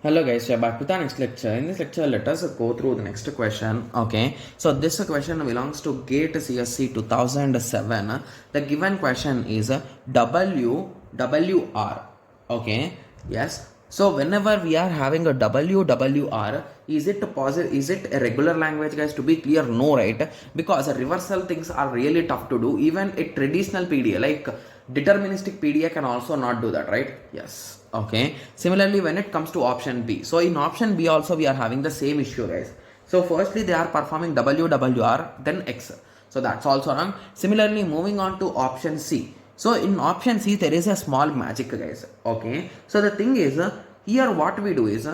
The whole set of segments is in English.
Hello guys, we are back with our next lecture. In this lecture, let us go through the next question. Okay, so this question belongs to GATE CSC 2007. The given question is WWR. Okay, yes. So whenever we are having a WWR, is it a regular language, guys? To be clear, no, right? Because reversal things are really tough to do. Even a traditional PDA like deterministic PDA can also not do that, right? Yes. Okay, similarly when it comes to option B, so in option B also we are having the same issue, guys. So firstly they are performing WWR then X, so that's also wrong. Similarly moving on to option C, so in option C there is a small magic, guys. Okay, so the thing is here what we do is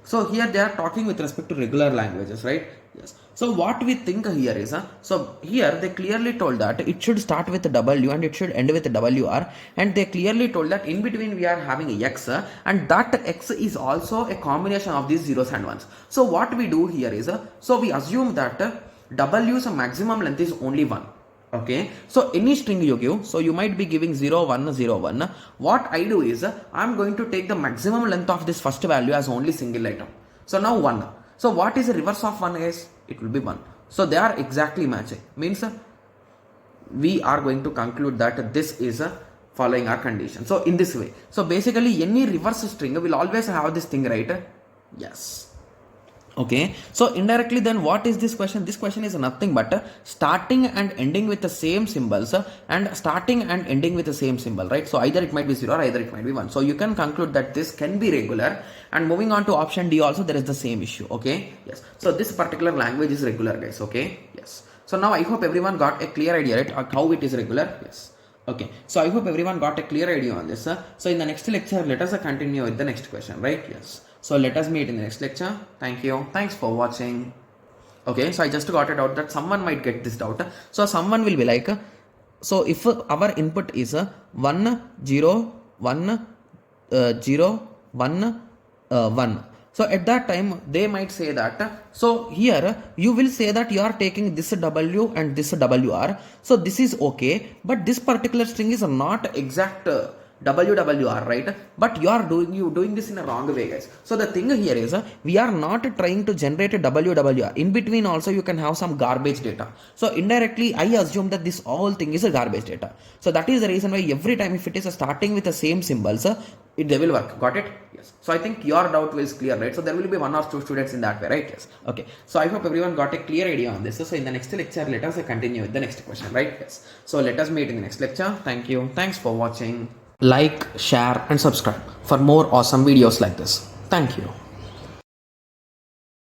so here they are talking with respect to regular languages, right? Yes. So what we think here is, so here they clearly told that it should start with W and it should end with WR, and they clearly told that in between we are having X, and that X is also a combination of these zeros and ones. So what we do here is, so we assume that W's maximum length is only 1. Okay, so any string you give, so you might be giving 0 1 0 1. What I do is I'm going to take the maximum length of this first value as only single item. So now 1. So what is the reverse of 1, guys? It will be 1. So they are exactly matching. Means we are going to conclude that this is following our condition. So in this way, so basically any reverse string will always have this thing, right? Yes. Okay, so indirectly then what is this question? This question is nothing but starting and ending with the same symbols and starting and ending with the same symbol, right? So either it might be 0 or either it might be 1. So you can conclude that this can be regular. And moving on to option D also there is the same issue. Okay, yes. So this particular language is regular, guys. Okay, yes. So now I hope everyone got a clear idea, right, how it is regular. Yes. Okay, so I hope everyone got a clear idea on this. So in the next lecture, let us continue with the next question, right? Yes. So let us meet in the next lecture. Thank you. Thanks for watching. Okay, so I just got it out that someone might get this doubt. So someone will be like, so if our input is 1 0 1 0 1 1. So at that time they might say that, so here you will say that you are taking this W and this WR. So this is okay, but this particular string is not exact WWR, right? But you are doing this in a wrong way, guys. So the thing here is we are not trying to generate a WWR. In between also you can have some garbage data. So indirectly I assume that this whole thing is a garbage data. So that is the reason why every time if it is starting with the same symbols, they will work. Got it? Yes. So I think your doubt is clear, right? So there will be 1 or 2 students in that way, right? Yes. Okay. So I hope everyone got a clear idea on this. So in the next lecture, let us continue with the next question, right? Yes. So let us meet in the next lecture. Thank you. Thanks for watching. Like, share and subscribe for more awesome videos like this. Thank you.